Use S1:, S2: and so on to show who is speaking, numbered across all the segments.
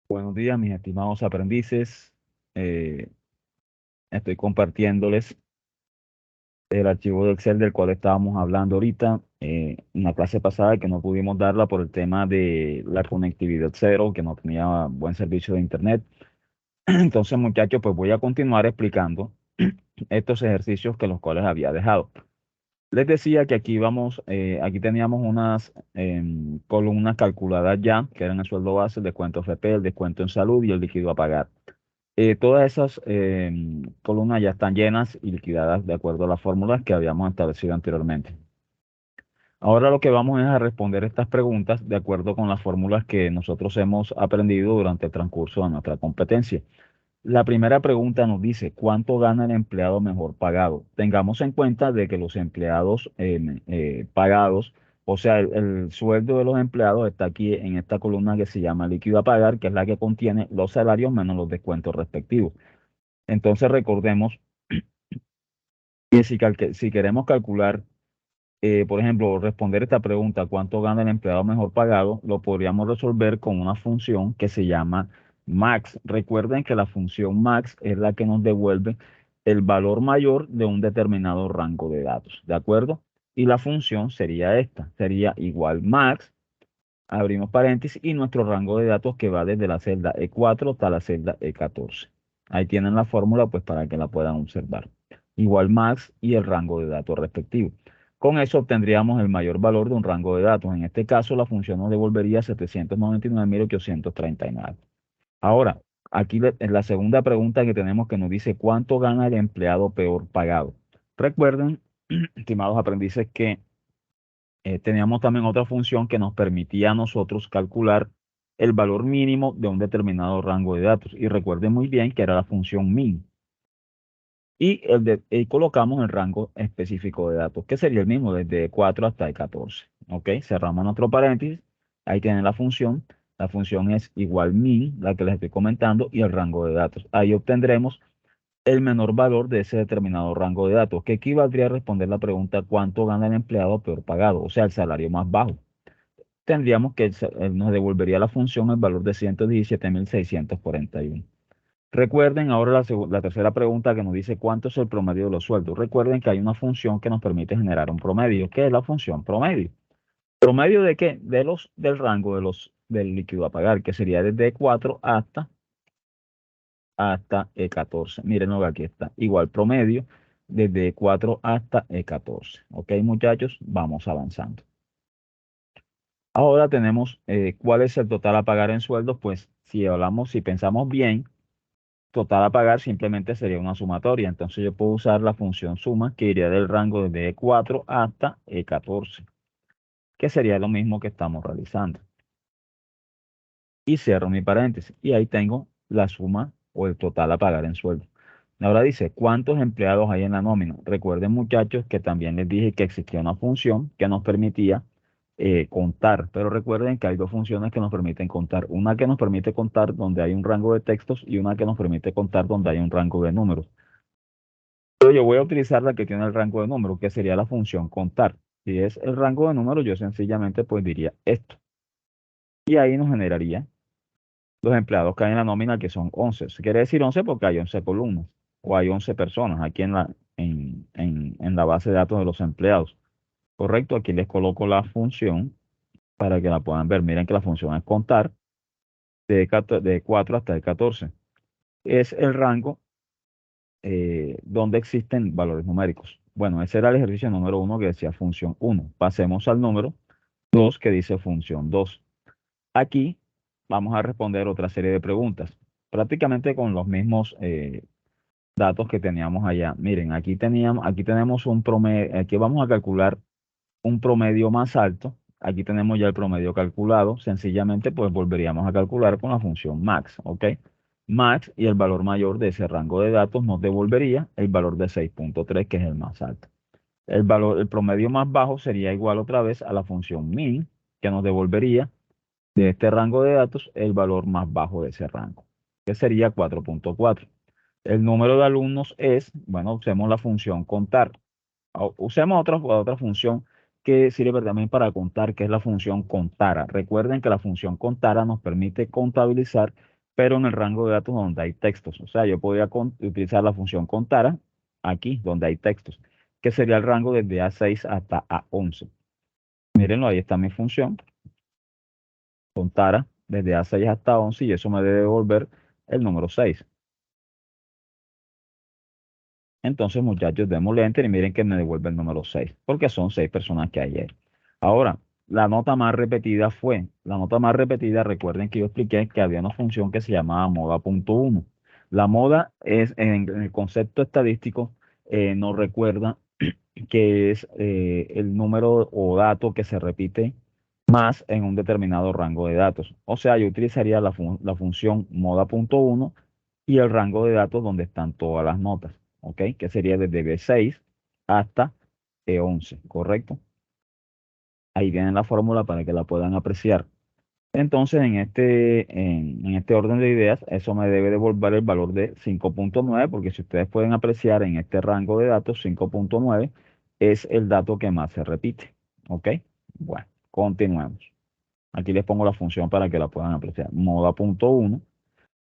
S1: Buenos días, mis estimados aprendices. Eh, Estoy compartiéndoles el archivo de Excel del cual estábamos hablando ahorita en la clase pasada que no pudimos darla por el tema de la conectividad cero, que no tenía buen servicio de Internet. Entonces, muchachos, pues voy a continuar explicando estos ejercicios que los cuales había dejado. Les decía que aquí vamos, aquí teníamos unas columnas calculadas ya, que eran el sueldo base, el descuento FP, el descuento en salud y el líquido a pagar. Todas esas columnas ya están llenas y liquidadas de acuerdo a las fórmulas que habíamos establecido anteriormente. Ahora lo que vamos es a responder estas preguntas de acuerdo con las fórmulas que nosotros hemos aprendido durante el transcurso de nuestra competencia. La primera pregunta nos dice, ¿cuánto gana el empleado mejor pagado? Tengamos en cuenta de que los empleados pagados, o sea, el sueldo de los empleados está aquí en esta columna que se llama líquido a pagar, que es la que contiene los salarios menos los descuentos respectivos. Entonces recordemos que si queremos calcular, por ejemplo, responder esta pregunta, ¿cuánto gana el empleado mejor pagado? Lo podríamos resolver con una función que se llama max. Recuerden que la función max es la que nos devuelve el valor mayor de un determinado rango de datos, ¿de acuerdo? Y la función sería esta, sería igual max, abrimos paréntesis, y nuestro rango de datos que va desde la celda E4 hasta la celda E14. Ahí tienen la fórmula pues para que la puedan observar. Igual max y el rango de datos respectivo. Con eso obtendríamos el mayor valor de un rango de datos. En este caso la función nos devolvería 799.839. Ahora, aquí en la segunda pregunta que tenemos que nos dice ¿cuánto gana el empleado peor pagado? Recuerden, estimados aprendices, que teníamos también otra función que nos permitía a nosotros calcular el valor mínimo de un determinado rango de datos. Y recuerden muy bien que era la función min. Y colocamos el rango específico de datos, que sería el mismo desde 4 hasta el 14. ¿Ok? Cerramos nuestro paréntesis. Ahí tienen la función. La función es igual min, la que les estoy comentando, y el rango de datos. Ahí obtendremos el menor valor de ese determinado rango de datos, que equivaldría a responder la pregunta ¿cuánto gana el empleado peor pagado? O sea, el salario más bajo. Tendríamos que nos devolvería la función el valor de 117.641. Recuerden ahora la tercera pregunta que nos dice ¿cuánto es el promedio de los sueldos? Recuerden que hay una función que nos permite generar un promedio. ¿Qué es la función promedio? ¿Promedio de qué? Del rango del líquido a pagar, que sería desde E4 hasta E14. Miren lo que aquí está. Igual promedio desde E4 hasta E14. Ok, muchachos, vamos avanzando. Ahora tenemos cuál es el total a pagar en sueldos. Pues si pensamos bien, total a pagar simplemente sería una sumatoria. Entonces yo puedo usar la función suma que iría del rango desde E4 hasta E14, que sería lo mismo que estamos realizando. Y cierro mi paréntesis. Y ahí tengo la suma o el total a pagar en sueldo. Ahora dice, ¿cuántos empleados hay en la nómina? Recuerden, muchachos, que también les dije que existía una función que nos permitía contar, pero recuerden que hay dos funciones que nos permiten contar. Una que nos permite contar donde hay un rango de textos y una que nos permite contar donde hay un rango de números. Pero yo voy a utilizar la que tiene el rango de números, que sería la función contar. Si es el rango de números, yo sencillamente pues diría esto. Y ahí nos generaría los empleados que hay en la nómina, que son 11. Se quiere decir 11 porque hay 11 columnas o hay 11 personas aquí en la base de datos de los empleados. Correcto, aquí les coloco la función para que la puedan ver. Miren que la función es contar de 4 hasta el 14. Es el rango donde existen valores numéricos. Bueno, ese era el ejercicio número 1 que decía función 1. Pasemos al número 2 que dice función 2. Aquí vamos a responder otra serie de preguntas, prácticamente con los mismos datos que teníamos allá. Miren, aquí tenemos un promedio, aquí vamos a calcular un promedio más alto. Aquí tenemos ya el promedio calculado. Sencillamente, pues volveríamos a calcular con la función max, ¿ok? Max y el valor mayor de ese rango de datos nos devolvería el valor de 6.3, que es el más alto. El promedio más bajo sería igual otra vez a la función min, que nos devolvería de este rango de datos el valor más bajo de ese rango, que sería 4.4. El número de alumnos es, bueno, usemos la función contar. Usemos otra función que sirve también para contar, que es la función contara. Recuerden que la función contara nos permite contabilizar, pero en el rango de datos donde hay textos. O sea, yo podría utilizar la función contara aquí, donde hay textos, que sería el rango desde A6 hasta A11. Mírenlo, ahí está mi función, contara desde A6 hasta A11, y eso me debe devolver el número 6. Entonces, muchachos, démosle enter y miren que me devuelve el número 6, porque son 6 personas que hay ahí. Ahora, la nota más repetida, recuerden que yo expliqué que había una función que se llamaba moda.1. La moda es, en el concepto estadístico, nos recuerda que es el número o dato que se repite más en un determinado rango de datos. O sea, yo utilizaría la función moda.1 y el rango de datos donde están todas las notas, ¿ok? Que sería desde B6 hasta E11, ¿correcto? Ahí viene la fórmula para que la puedan apreciar. Entonces, en este orden de ideas, eso me debe devolver el valor de 5.9, porque si ustedes pueden apreciar en este rango de datos, 5.9 es el dato que más se repite, ¿ok? Bueno, continuemos. Aquí les pongo la función para que la puedan apreciar. Moda.1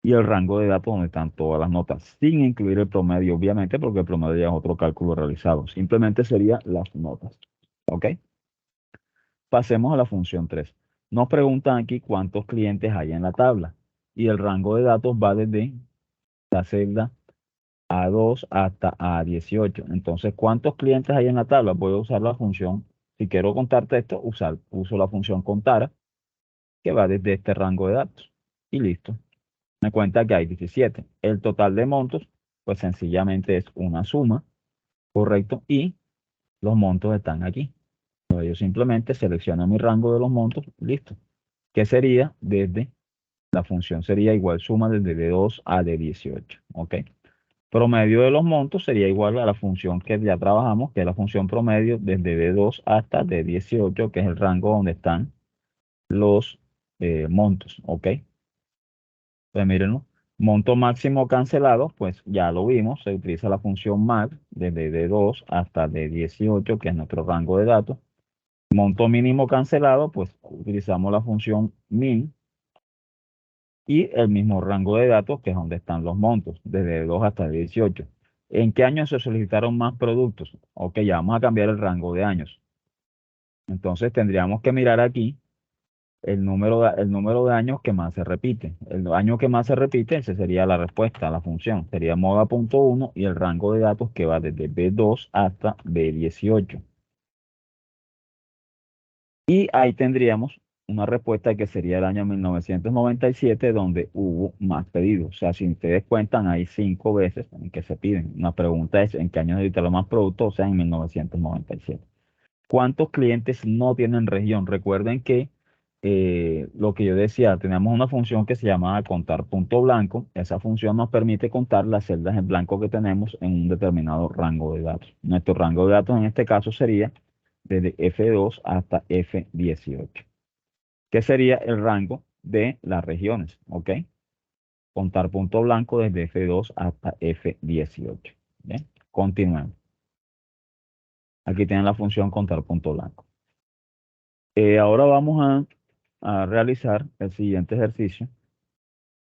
S1: y el rango de datos donde están todas las notas, sin incluir el promedio, obviamente, porque el promedio ya es otro cálculo realizado. Simplemente sería las notas. ¿Ok? Pasemos a la función 3. Nos preguntan aquí cuántos clientes hay en la tabla. Y el rango de datos va desde la celda A2 hasta A18. Entonces, ¿cuántos clientes hay en la tabla? Voy a usar la función, si quiero contarte esto, uso la función contar, que va desde este rango de datos. Y listo. Me cuenta que hay 17. El total de montos, pues sencillamente es una suma, ¿correcto? Y los montos están aquí. Entonces, yo simplemente selecciono mi rango de los montos, listo. ¿Qué sería? Desde, la función sería igual suma desde D2 a D18, ¿ok? Promedio de los montos sería igual a la función que ya trabajamos, que es la función promedio desde D2 hasta D18, que es el rango donde están los montos, ¿ok? Pues mírenlo. Monto máximo cancelado, pues ya lo vimos, se utiliza la función max desde D2 hasta D18, que es nuestro rango de datos. Monto mínimo cancelado, pues utilizamos la función min y el mismo rango de datos, que es donde están los montos, desde D2 hasta D18. ¿En qué año se solicitaron más productos? Ok, ya vamos a cambiar el rango de años. Entonces tendríamos que mirar aquí el número de años que más se repite. El año que más se repite, esa sería la respuesta a la función. Sería moda.1 y el rango de datos que va desde B2 hasta B18. Y ahí tendríamos una respuesta que sería el año 1997, donde hubo más pedidos. O sea, si ustedes cuentan, hay 5 veces en que se piden. Una pregunta es, ¿en qué año se editaron más productos? O sea, en 1997. ¿Cuántos clientes no tienen región? Recuerden que lo que yo decía, tenemos una función que se llama contar punto blanco. Esa función nos permite contar las celdas en blanco que tenemos en un determinado rango de datos. Nuestro rango de datos en este caso sería desde F2 hasta F18, que sería el rango de las regiones, ¿ok? Contar punto blanco desde F2 hasta F18. ¿Bien? Continuemos. Aquí tienen la función contar punto blanco. Ahora vamos a realizar el siguiente ejercicio,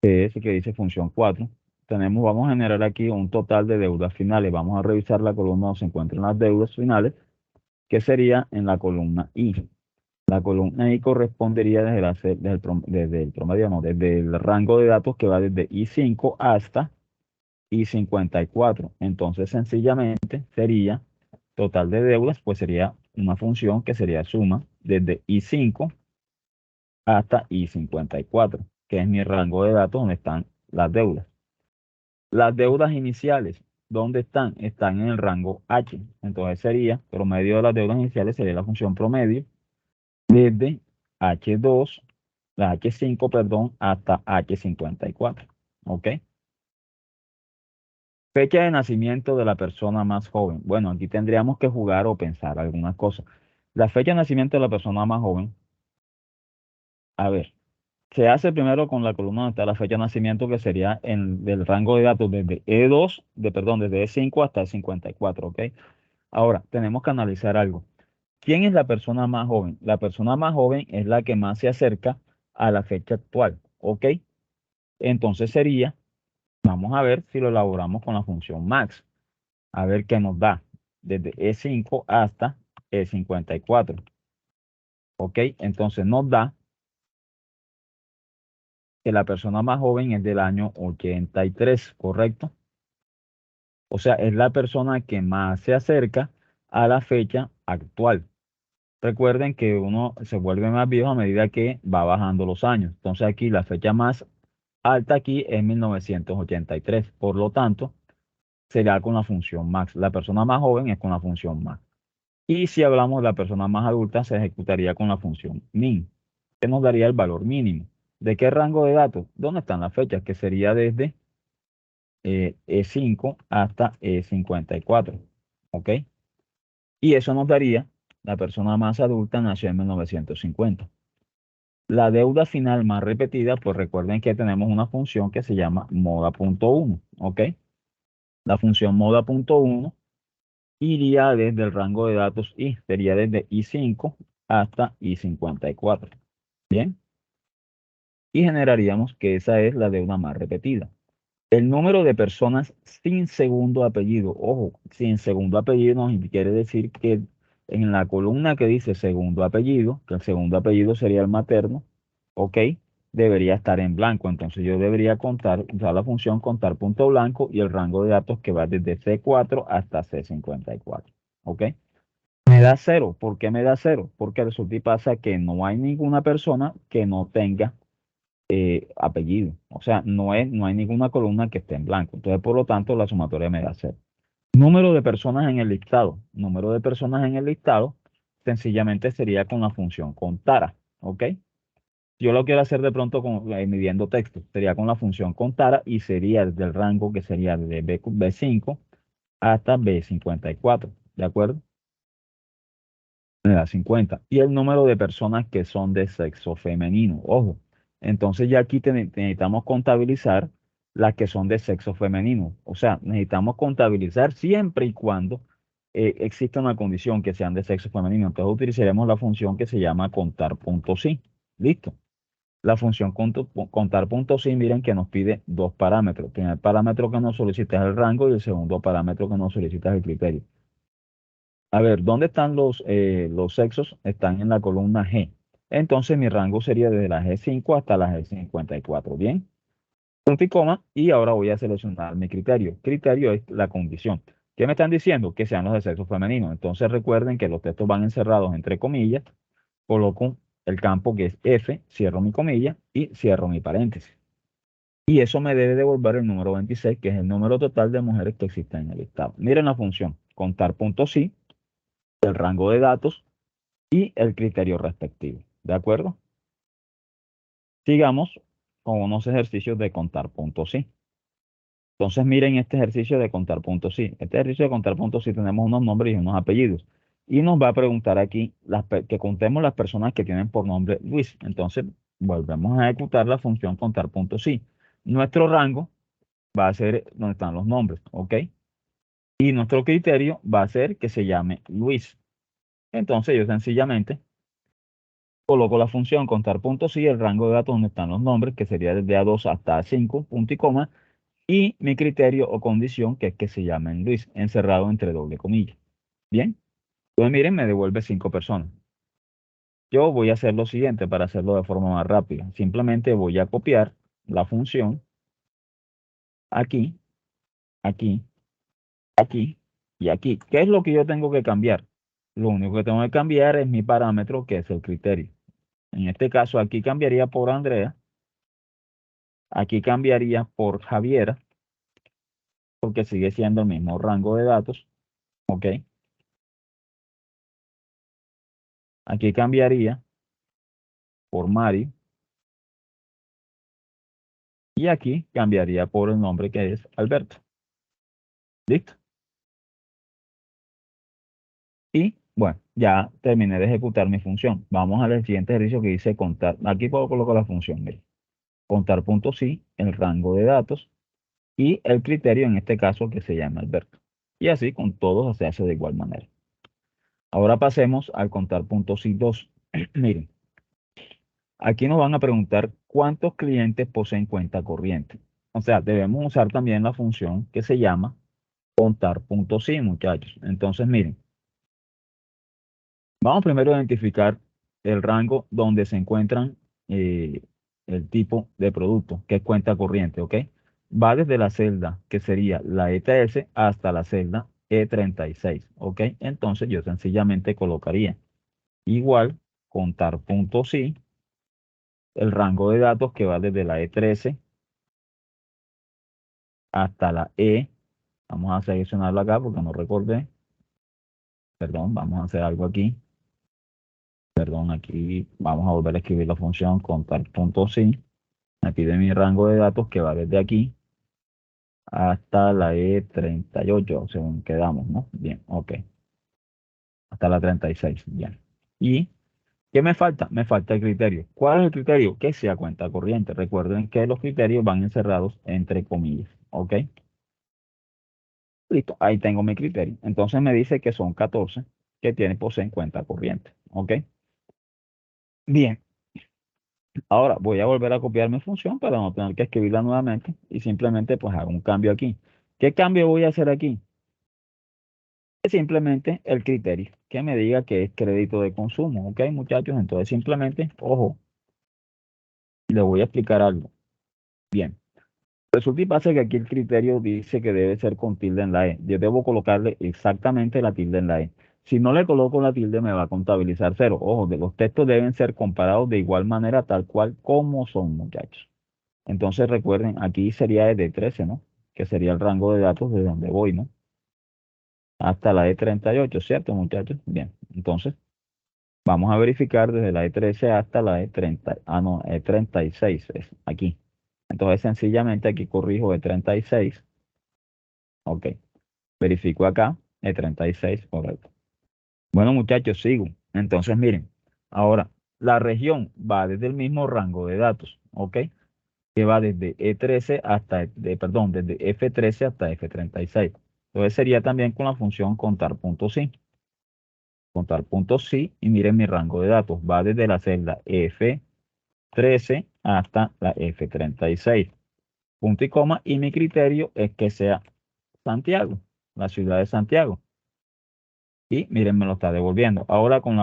S1: que es el que dice función 4. Vamos a generar aquí un total de deudas finales. Vamos a revisar la columna donde se encuentran las deudas finales, que sería en la columna I. La columna I correspondería desde el promedio, no, desde el rango de datos que va desde I5 hasta I54. Entonces, sencillamente sería total de deudas, pues sería una función que sería suma desde I5 hasta I54, que es mi rango de datos donde están las deudas. Las deudas iniciales, ¿dónde están? Están en el rango H. Entonces sería, promedio de las deudas iniciales sería la función promedio desde H2, la H5, perdón, hasta H54. ¿Ok? Fecha de nacimiento de la persona más joven. Bueno, aquí tendríamos que jugar o pensar algunas cosas. La fecha de nacimiento de la persona más joven, a ver. Se hace primero con la columna donde está la fecha de nacimiento, que sería del rango de datos desde E2, perdón, desde E5 hasta E54, ¿ok? Ahora, tenemos que analizar algo. ¿Quién es la persona más joven? La persona más joven es la que más se acerca a la fecha actual, ¿ok? Entonces sería, vamos a ver si lo elaboramos con la función max. A ver qué nos da desde E5 hasta E54, ¿ok? Entonces nos da que la persona más joven es del año 83, ¿correcto? O sea, es la persona que más se acerca a la fecha actual. Recuerden que uno se vuelve más viejo a medida que va bajando los años. Entonces aquí la fecha más alta aquí es 1983. Por lo tanto, será con la función max. La persona más joven es con la función max. Y si hablamos de la persona más adulta, se ejecutaría con la función min, que nos daría el valor mínimo. ¿De qué rango de datos? ¿Dónde están las fechas? Que sería desde E5 hasta E54. ¿Ok? Y eso nos daría, la persona más adulta nació en 1950. La deuda final más repetida, pues recuerden que tenemos una función que se llama moda.1. ¿Ok? La función moda.1 iría desde el rango de datos I, sería desde I5 hasta I54. Bien, y generaríamos que esa es la deuda más repetida. El número de personas sin segundo apellido, ojo, sin segundo apellido nos quiere decir que en la columna que dice segundo apellido, que el segundo apellido sería el materno, ok, debería estar en blanco. Entonces yo debería contar, usar la función contar punto blanco y el rango de datos que va desde C4 hasta C54, ok. Me da cero. ¿Por qué me da cero? Porque resulta y pasa que no hay ninguna persona que no tenga apellido. O sea, no hay ninguna columna que esté en blanco. Entonces, por lo tanto, la sumatoria me da cero. Número de personas en el listado. Número de personas en el listado sencillamente sería con la función contara. ¿Ok? Yo lo quiero hacer de pronto midiendo texto. Sería con la función contara y sería desde el rango que sería de B5 hasta B54. ¿De acuerdo? Me da 50. Y el número de personas que son de sexo femenino. Ojo, entonces ya aquí necesitamos contabilizar las que son de sexo femenino. O sea, necesitamos contabilizar siempre y cuando exista una condición que sean de sexo femenino. Entonces utilizaremos la función que se llama contar punto sí. Listo. La función contar punto sí, miren que nos pide dos parámetros. El primer parámetro que nos solicita es el rango y el segundo parámetro que nos solicita es el criterio. A ver, ¿dónde están los sexos? Están en la columna G. Entonces mi rango sería desde la G5 hasta la G54. Bien, punto y coma. Y ahora voy a seleccionar mi criterio. Criterio es la condición. ¿Qué me están diciendo? Que sean los de sexo femenino. Entonces recuerden que los textos van encerrados entre comillas. Coloco el campo que es F, cierro mi comilla y cierro mi paréntesis. Y eso me debe devolver el número 26, que es el número total de mujeres que existen en el listado. Miren la función. Contar punto sí, el rango de datos y el criterio respectivo. ¿De acuerdo? Sigamos con unos ejercicios de contar puntos sí. Entonces miren este ejercicio de contar puntos sí. Este ejercicio de contar puntos sí tenemos unos nombres y unos apellidos. Y nos va a preguntar aquí que contemos las personas que tienen por nombre Luis. Entonces volvemos a ejecutar la función contar puntos sí. Nuestro rango va a ser donde están los nombres, ¿ok? Y nuestro criterio va a ser que se llame Luis. Entonces yo sencillamente coloco la función contar puntos y el rango de datos donde están los nombres, que sería desde A2 hasta A5, punto y coma, y mi criterio o condición, que es que se llamen Luis, encerrado entre doble comilla. Bien, pues miren, me devuelve 5 personas. Yo voy a hacer lo siguiente para hacerlo de forma más rápida. Simplemente voy a copiar la función aquí, aquí, aquí y aquí. ¿Qué es lo que yo tengo que cambiar? Lo único que tengo que cambiar es mi parámetro, que es el criterio. En este caso, aquí cambiaría por Andrea. Aquí cambiaría por Javiera, porque sigue siendo el mismo rango de datos. ¿Ok? Aquí cambiaría por Mario. Y aquí cambiaría por el nombre que es Alberto. ¿Listo? Y bueno, ya terminé de ejecutar mi función. Vamos al siguiente ejercicio que dice contar. Aquí puedo colocar la función. Mire. contar puntos sí, el rango de datos y el criterio en este caso que se llama Alberto. Y así con todos se hace de igual manera. Ahora pasemos al contar puntos sí 2. Miren, aquí nos van a preguntar cuántos clientes poseen cuenta corriente. O sea, debemos usar también la función que se llama contar puntos sí, muchachos. Entonces, miren, vamos primero a identificar el rango donde se encuentran eh, el tipo de producto, que es cuenta corriente, ¿ok? Va desde la celda, que sería la ETS, hasta la celda E36, ¿ok? Entonces yo sencillamente colocaría igual, contar puntos sí, el rango de datos que va desde la E13 hasta la E. Vamos a seleccionarlo acá porque no recordé. Perdón, vamos a hacer algo aquí. Perdón, aquí vamos a volver a escribir la función contar puntos sí. Me pide mi rango de datos que va desde aquí hasta la E38, según quedamos, ¿no? Bien, ok. Hasta la 36, bien. ¿Y qué me falta? Me falta el criterio. ¿Cuál es el criterio? Que sea cuenta corriente. Recuerden que los criterios van encerrados entre comillas, ¿ok? Listo, ahí tengo mi criterio. Entonces me dice que son 14 que poseen cuenta corriente, ¿ok? Bien, ahora voy a volver a copiar mi función para no tener que escribirla nuevamente y simplemente pues hago un cambio aquí. ¿Qué cambio voy a hacer aquí? Simplemente el criterio que me diga que es crédito de consumo, ¿ok, muchachos? Entonces simplemente, ojo, les voy a explicar algo. Bien, resulta y pasa que aquí el criterio dice que debe ser con tilde en la E. Yo debo colocarle exactamente la tilde en la E. Si no le coloco la tilde me va a contabilizar cero. Ojo, que los textos deben ser comparados de igual manera tal cual como son, muchachos. Entonces recuerden, aquí sería desde 13, ¿no? Que sería el rango de datos de donde voy, ¿no? Hasta la E38, ¿cierto, muchachos? Bien, entonces vamos a verificar desde la E13 hasta la E30. Ah, no, E36 es aquí. Entonces sencillamente aquí corrijo E36. Ok, verifico acá E36, correcto. Bueno, muchachos, sigo. Entonces miren, ahora la región va desde el mismo rango de datos, ¿ok? Que va desde E13 hasta, perdón, desde F13 hasta F36. Entonces sería también con la función contar puntos sí. Contar puntos sí y miren mi rango de datos. Va desde la celda F13 hasta la F36. Punto y coma. Y mi criterio es que sea Santiago, la ciudad de Santiago. Y miren, me lo está devolviendo. Ahora con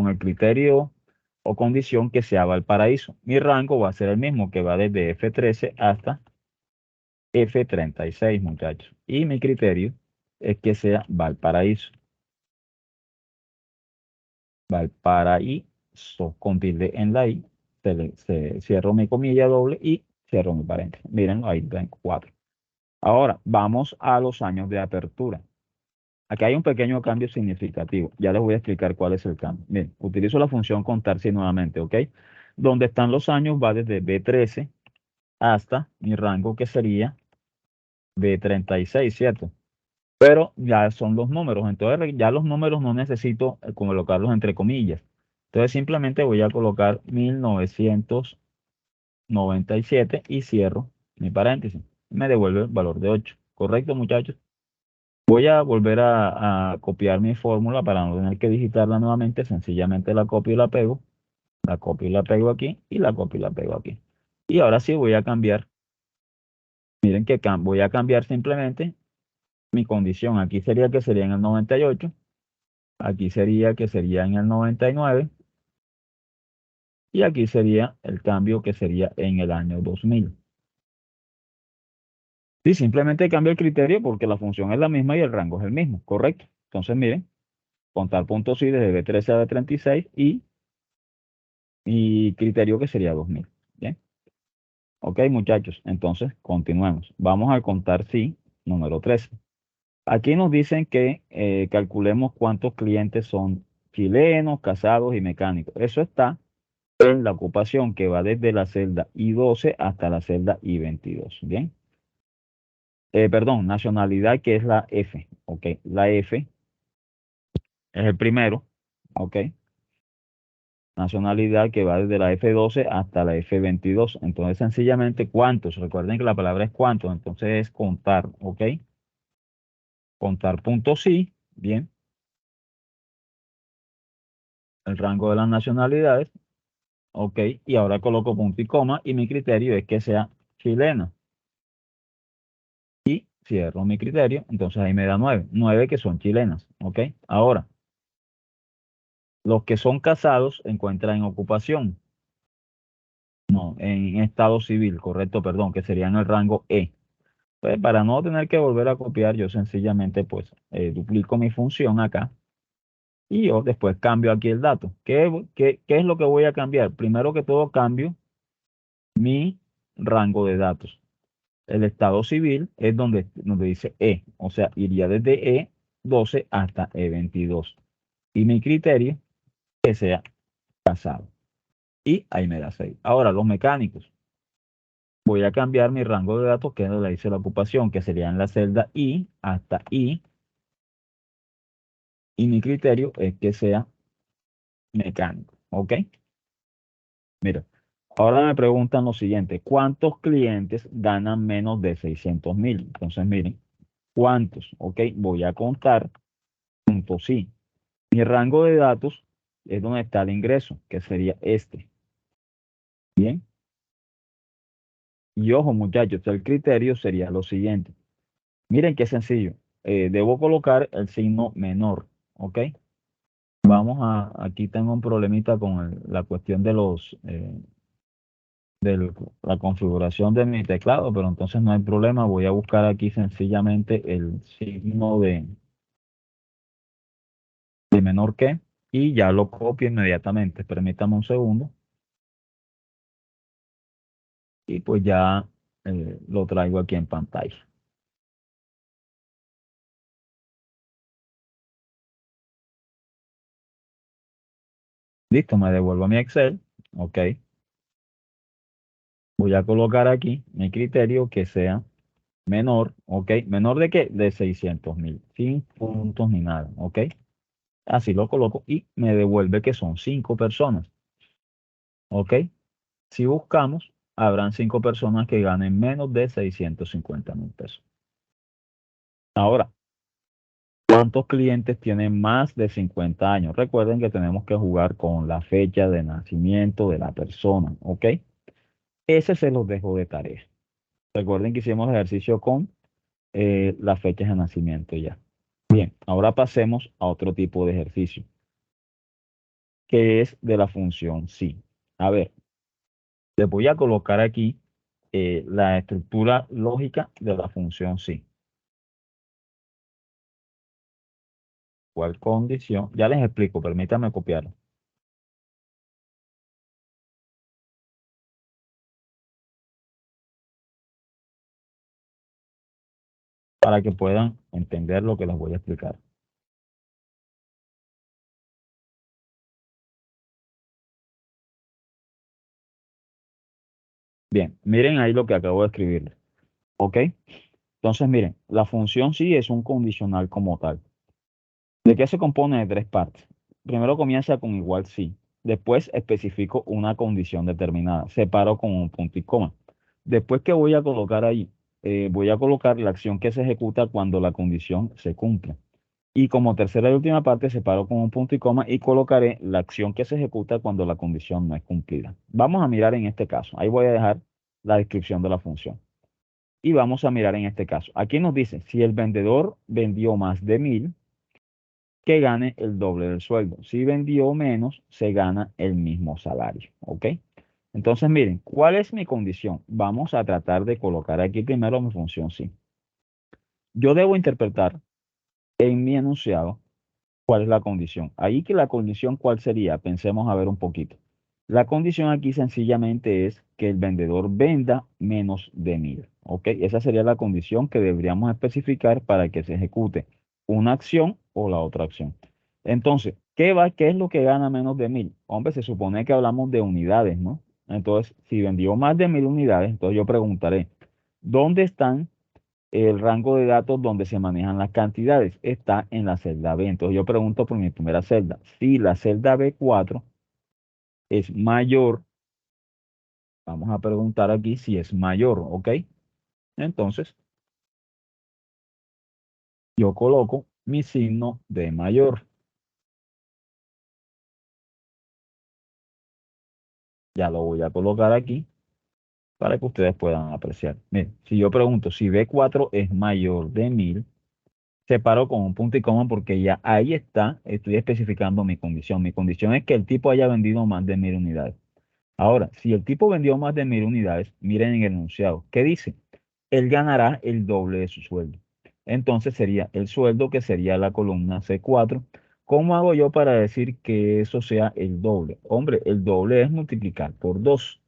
S1: el criterio o condición que sea Valparaíso. Mi rango va a ser el mismo, que va desde F13 hasta F36, muchachos. Y mi criterio es que sea Valparaíso. Valparaíso con tilde en la I. Cierro mi comilla doble y cierro mi paréntesis. Miren, ahí tengo 4. Ahora, vamos a los años de apertura. Aquí hay un pequeño cambio significativo. Ya les voy a explicar cuál es el cambio. Bien, utilizo la función contar si nuevamente, ¿ok? Donde están los años va desde B13 hasta mi rango que sería B36, ¿cierto? Pero ya son los números, entonces ya los números no necesito colocarlos entre comillas. Entonces simplemente voy a colocar 1997 y cierro mi paréntesis. Me devuelve el valor de 8. ¿Correcto, muchachos? Voy a volver a copiar mi fórmula para no tener que digitarla nuevamente. Sencillamente la copio y la pego. La copio y la pego aquí y la copio y la pego aquí. Y ahora sí voy a cambiar. Miren que voy a cambiar simplemente mi condición. Aquí sería que sería en el 98. Aquí sería que sería en el 99. Y aquí sería el cambio que sería en el año 2000. Sí, simplemente cambio el criterio porque la función es la misma y el rango es el mismo. Correcto. Entonces miren, contar puntos sí desde B13 a B36 y mi criterio que sería 2000. Bien. Ok, muchachos, entonces continuemos. Vamos a contar sí, número 13. Aquí nos dicen que calculemos cuántos clientes son chilenos, casados y mecánicos. Eso está en la ocupación que va desde la celda I12 hasta la celda I22. Bien. Perdón, nacionalidad que es la F. Ok, la F es el primero. Ok. nacionalidad que va desde la F12 hasta la F22. Entonces, sencillamente, ¿cuántos? Recuerden que la palabra es cuántos, entonces es contar, ¿ok? Contar puntos sí, bien, el rango de las nacionalidades, ¿ok? Y ahora coloco punto y coma y mi criterio es que sea chilena. Y cierro mi criterio, entonces ahí me da 9 que son chilenas, ¿ok? Ahora, los que son casados encuentran en ocupación, no, en estado civil, correcto, perdón, que serían el rango E. Pues para no tener que volver a copiar, yo sencillamente pues duplico mi función acá y yo después cambio aquí el dato. ¿Qué es lo que voy a cambiar? Primero que todo cambio mi rango de datos. El estado civil es donde dice E, o sea, iría desde E12 hasta E22. Y mi criterio que sea casado. Y ahí me da 6. Ahora, los mecánicos. Voy a cambiar mi rango de datos, que es donde dice la ocupación, que sería en la celda I hasta I. Y mi criterio es que sea mecánico. ¿Ok? Mira, ahora me preguntan lo siguiente. ¿Cuántos clientes ganan menos de 600.000? Entonces, miren, ¿cuántos? ¿Ok? Voy a contar. Punto sí. Mi rango de datos es donde está el ingreso, que sería este. Bien. Y ojo, muchachos, el criterio sería lo siguiente. Miren qué sencillo. Debo colocar el signo menor. ¿Ok? Aquí tengo un problemita con la cuestión de la configuración de mi teclado, pero entonces no hay problema. Voy a buscar aquí sencillamente el signo de menor que y ya lo copio inmediatamente. Permítame un segundo y pues ya lo traigo aquí en pantalla. Listo, me devuelvo a mi Excel. Ok. Voy a colocar aquí mi criterio que sea menor. Ok. ¿Menor de qué? De 600.000. Sin puntos ni nada. Ok. Así lo coloco y me devuelve que son 5 personas. ¿Ok? Si buscamos, habrán 5 personas que ganen menos de 650.000 pesos. Ahora, ¿cuántos clientes tienen más de 50 años? Recuerden que tenemos que jugar con la fecha de nacimiento de la persona. ¿Ok? Ese se los dejo de tarea. Recuerden que hicimos ejercicio con las fechas de nacimiento ya. Bien, ahora pasemos a otro tipo de ejercicio, que es de la función sí. A ver, les voy a colocar aquí la estructura lógica de la función sí. ¿Cuál condición? Ya les explico, permítanme copiarlo para que puedan entender lo que les voy a explicar. Bien, miren ahí lo que acabo de escribirles. ¿Ok? Entonces, miren, la función sí es un condicional como tal. ¿De qué se compone de tres partes? Primero comienza con igual sí. Después especifico una condición determinada. Separo con un punto y coma. Después que voy a colocar ahí, voy a colocar la acción que se ejecuta cuando la condición se cumple. Y como tercera y última parte, separo con un punto y coma y colocaré la acción que se ejecuta cuando la condición no es cumplida. Vamos a mirar en este caso. Ahí voy a dejar la descripción de la función. Y vamos a mirar en este caso. Aquí nos dice, si el vendedor vendió más de 1.000, que gane el doble del sueldo. Si vendió menos, se gana el mismo salario. ¿Ok? Entonces, miren, ¿cuál es mi condición? Vamos a tratar de colocar aquí primero mi función sí. Yo debo interpretar en mi enunciado cuál es la condición. Ahí que la condición, ¿cuál sería? Pensemos a ver un poquito. La condición aquí sencillamente es que el vendedor venda menos de 1.000. ¿Ok? Esa sería la condición que deberíamos especificar para que se ejecute una acción o la otra acción. Entonces, ¿qué es lo que gana menos de 1.000? Hombre, se supone que hablamos de unidades, ¿no? Entonces, si vendió más de 1.000 unidades, entonces yo preguntaré, ¿dónde están el rango de datos donde se manejan las cantidades? Está en la celda B. Entonces yo pregunto por mi primera celda. Si la celda B4 es mayor, vamos a preguntar aquí si es mayor, ¿ok? Entonces, yo coloco mi signo de mayor. Ya lo voy a colocar aquí para que ustedes puedan apreciar. Miren, si yo pregunto si B4 es mayor de 1000, separo con un punto y coma porque ya ahí está, estoy especificando mi condición. Mi condición es que el tipo haya vendido más de 1000 unidades. Ahora, si el tipo vendió más de 1000 unidades, miren en el enunciado, ¿qué dice? Él ganará el doble de su sueldo. Entonces sería el sueldo que sería la columna C4. ¿Cómo hago yo para decir que eso sea el doble? Hombre, el doble es multiplicar por 2.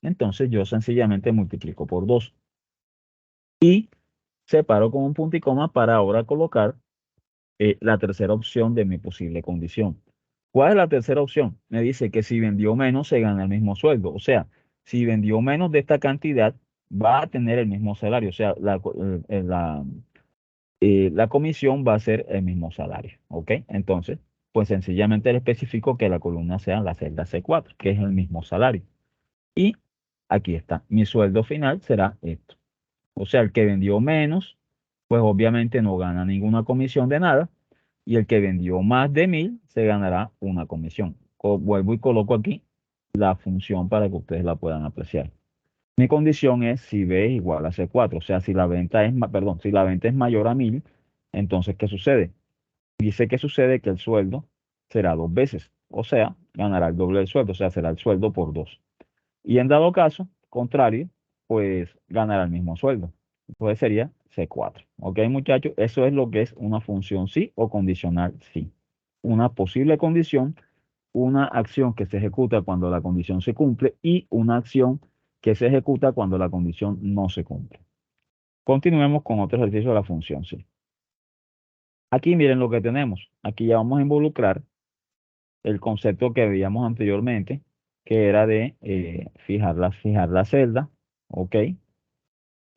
S1: Entonces yo sencillamente multiplico por 2 y separo con un punto y coma para ahora colocar la tercera opción de mi posible condición. ¿Cuál es la tercera opción? Me dice que si vendió menos se gana el mismo sueldo. O sea, si vendió menos de esta cantidad, va a tener el mismo salario. O sea, la comisión va a ser el mismo salario. ¿Ok? Entonces, pues sencillamente le especifico que la columna sea la celda C4, que es el mismo salario. Y aquí está. Mi sueldo final será esto. O sea, el que vendió menos, pues obviamente no gana ninguna comisión de nada. Y el que vendió más de 1000 se ganará una comisión. Vuelvo y coloco aquí la función para que ustedes la puedan apreciar. Mi condición es si B es igual a C4. O sea, si la venta es, perdón, si la venta es mayor a 1000, entonces, ¿qué sucede? Dice que sucede que el sueldo será 2 veces. O sea, ganará el doble del sueldo. O sea, será el sueldo por 2. Y en dado caso, contrario, pues ganará el mismo sueldo. Entonces sería C4. ¿Ok, muchachos? Eso es lo que es una función sí o condicional sí. Una posible condición, una acción que se ejecuta cuando la condición se cumple y una acción que se ejecuta cuando la condición no se cumple. Continuemos con otro ejercicio de la función sí. Aquí miren lo que tenemos. Aquí ya vamos a involucrar el concepto que veíamos anteriormente, que era de fijar la celda, ¿ok?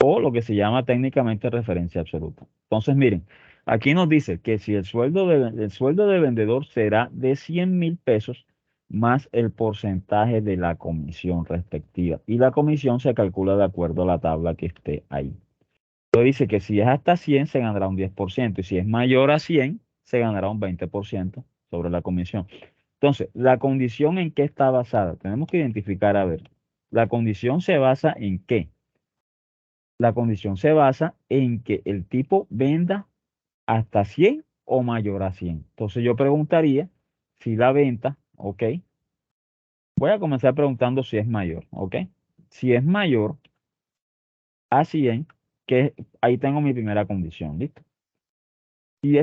S1: O lo que se llama técnicamente referencia absoluta. Entonces, miren, aquí nos dice que si el sueldo de vendedor será de 100.000 pesos más el porcentaje de la comisión respectiva. Y la comisión se calcula de acuerdo a la tabla que esté ahí. Entonces dice que si es hasta 100 se ganará un 10% y si es mayor a 100 se ganará un 20% sobre la comisión. Entonces, ¿la condición en qué está basada? Tenemos que identificar, a ver, ¿la condición se basa en qué? La condición se basa en que el tipo venda hasta 100 o mayor a 100. Entonces yo preguntaría si la venta, ¿ok? Voy a comenzar preguntando si es mayor, ¿ok? Si es mayor a 100, que ahí tengo mi primera condición, ¿listo? Si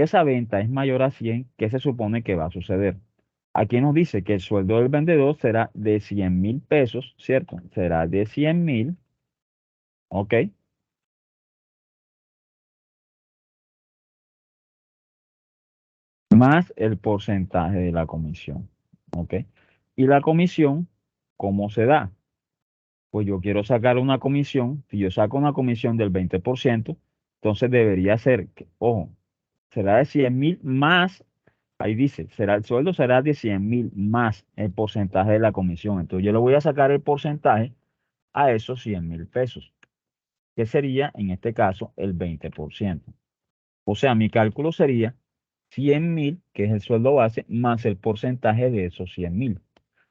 S1: esa venta es mayor a 100, ¿qué se supone que va a suceder? Aquí nos dice que el sueldo del vendedor será de 100.000 pesos, ¿cierto? Será de 100.000, ¿ok? Más el porcentaje de la comisión, ¿ok? Y la comisión, ¿cómo se da? Pues yo quiero sacar una comisión, si yo saco una comisión del 20%, entonces debería ser, ojo, será de 100.000 más, ahí dice, el sueldo será de 100.000 más el porcentaje de la comisión. Entonces yo le voy a sacar el porcentaje a esos 100.000 pesos, que sería en este caso el 20%. O sea, mi cálculo sería 100.000, que es el sueldo base, más el porcentaje de esos 100.000,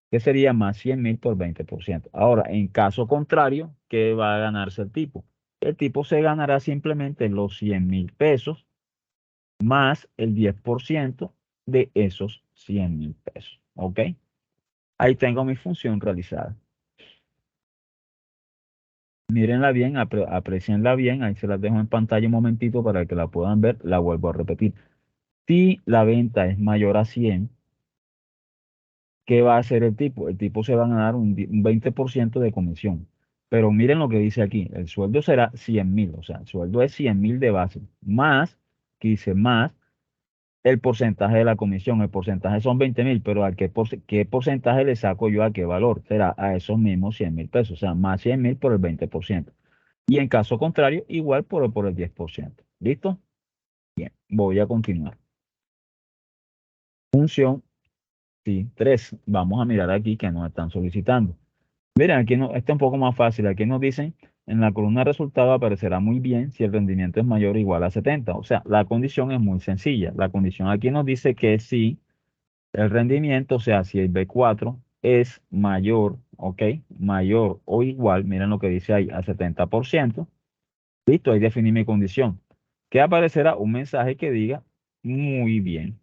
S1: que sería más 100.000 por 20%. Ahora, en caso contrario, ¿qué va a ganarse el tipo? El tipo se ganará simplemente los 100.000 pesos más el 10% de esos 100.000 pesos. ¿Ok? Ahí tengo mi función realizada. Mírenla bien, aprecienla bien. Ahí se las dejo en pantalla un momentito para que la puedan ver. La vuelvo a repetir. Si la venta es mayor a 100, ¿qué va a hacer el tipo? El tipo se va a ganar un 20% de comisión. Pero miren lo que dice aquí. El sueldo será 100.000. O sea, el sueldo es 100.000 de base. Más, que dice más, el porcentaje de la comisión. El porcentaje son 20.000. Pero ¿qué porcentaje le saco yo a qué valor? Será a esos mismos 100.000 pesos. O sea, más 100.000 por el 20%. Y en caso contrario, igual por el 10%. ¿Listo? Bien, voy a continuar. Función Sí, 3. Vamos a mirar aquí que nos están solicitando. Miren, aquí no, está un poco más fácil. Aquí nos dicen, en la columna de resultado aparecerá muy bien si el rendimiento es mayor o igual a 70. O sea, la condición es muy sencilla. La condición aquí nos dice que si el rendimiento, o sea, si el B4 es mayor, ¿ok? Mayor o igual, miren lo que dice ahí, a 70%. Listo, ahí definí mi condición. Que aparecerá un mensaje que diga muy bien.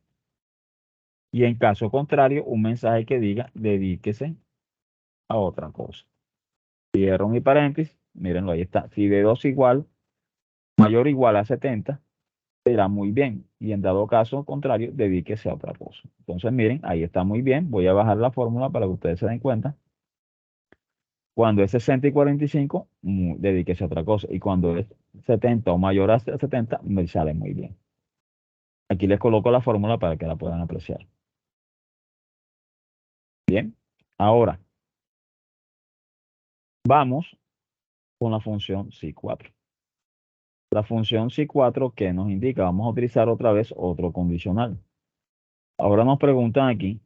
S1: Y en caso contrario, un mensaje que diga dedíquese a otra cosa. Cierro mi paréntesis, mírenlo, ahí está. Si B2 igual, mayor o igual a 70, será muy bien. Y en dado caso contrario, dedíquese a otra cosa. Entonces, miren, ahí está muy bien. Voy a bajar la fórmula para que ustedes se den cuenta. Cuando es 60 y 45, dedíquese a otra cosa. Y cuando es 70 o mayor a 70, me sale muy bien. Aquí les coloco la fórmula para que la puedan apreciar. Bien, ahora vamos con la función si4. La función si4 que nos indica, vamos a utilizar otra vez otro condicional. Ahora nos preguntan aquí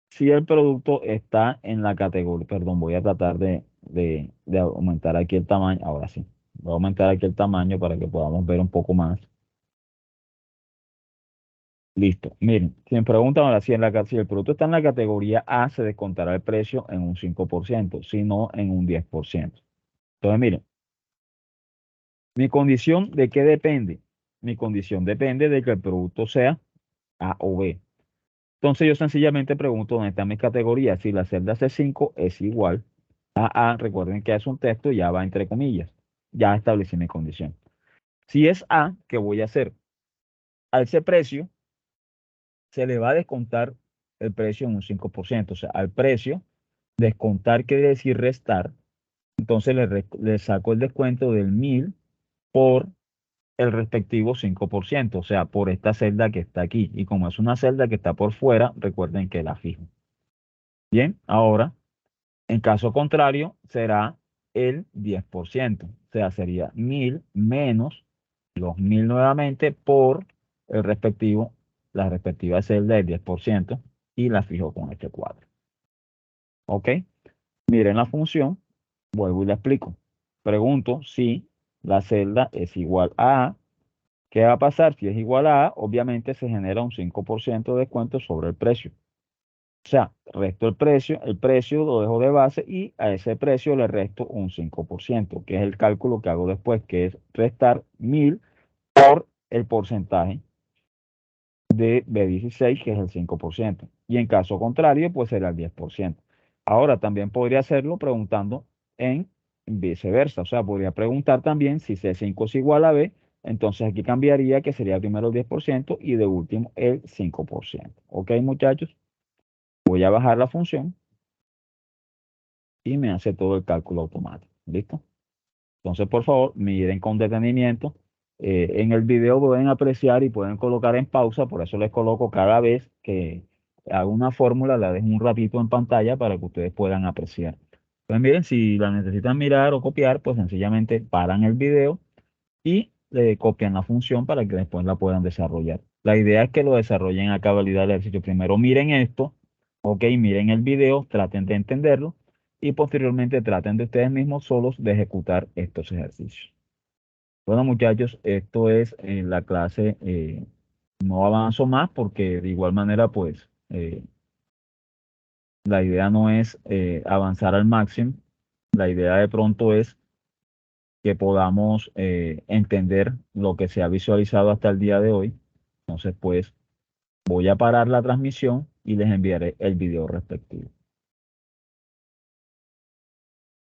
S1: si el producto está en la categoría, perdón, voy a tratar de aumentar aquí el tamaño, ahora sí, voy a aumentar aquí el tamaño para que podamos ver un poco más. Listo, miren, si me preguntan ahora si el producto está en la categoría A, se descontará el precio en un 5%, si no en un 10%. Entonces, miren, mi condición, ¿de qué depende? Mi condición depende de que el producto sea A o B. Entonces yo sencillamente pregunto dónde está mi categoría. Si la celda C5 es igual a A, recuerden que es un texto, ya va entre comillas. Ya establecí mi condición. Si es A, ¿qué voy a hacer? A ese precio se le va a descontar el precio en un 5%. O sea, al precio, descontar quiere decir restar. Entonces le saco el descuento del 1000 por el respectivo 5%. O sea, por esta celda que está aquí. Y como es una celda que está por fuera, recuerden que la fijo. Bien, ahora, en caso contrario, será el 10%. O sea, sería 1000 menos los 1000 nuevamente por el respectivo, la respectiva celda del 10% y la fijo con este cuadro. ¿Ok? Miren la función, vuelvo y la explico. Pregunto si la celda es igual a A. ¿Qué va a pasar? Si es igual a A, obviamente se genera un 5% de descuento sobre el precio. O sea, resto el precio lo dejo de base y a ese precio le resto un 5%, que es el cálculo que hago después, que es restar 1000 por el porcentaje de B16, que es el 5%. Y en caso contrario, pues será el 10%. Ahora, también podría hacerlo preguntando en viceversa. O sea, podría preguntar también si C5 es igual a B, entonces aquí cambiaría que sería primero el 10% y de último el 5%. ¿Ok, muchachos? Voy a bajar la función y me hace todo el cálculo automático. ¿Listo? Entonces, por favor, miren con detenimiento. En el video pueden apreciar y pueden colocar en pausa, por eso les coloco cada vez que hago una fórmula, la dejo un ratito en pantalla para que ustedes puedan apreciar. Pues miren, si la necesitan mirar o copiar, pues sencillamente paran el video y le copian la función para que después la puedan desarrollar. La idea es que lo desarrollen a cabalidad del ejercicio. Primero miren esto, ok, miren el video, traten de entenderlo y posteriormente traten de ustedes mismos solos de ejecutar estos ejercicios. Bueno, muchachos, esto es la clase. No avanzo más porque de igual manera, pues, la idea no es avanzar al máximo. La idea de pronto es que podamos entender lo que se ha visualizado hasta el día de hoy. Entonces, pues, voy a parar la transmisión y les enviaré el video respectivo.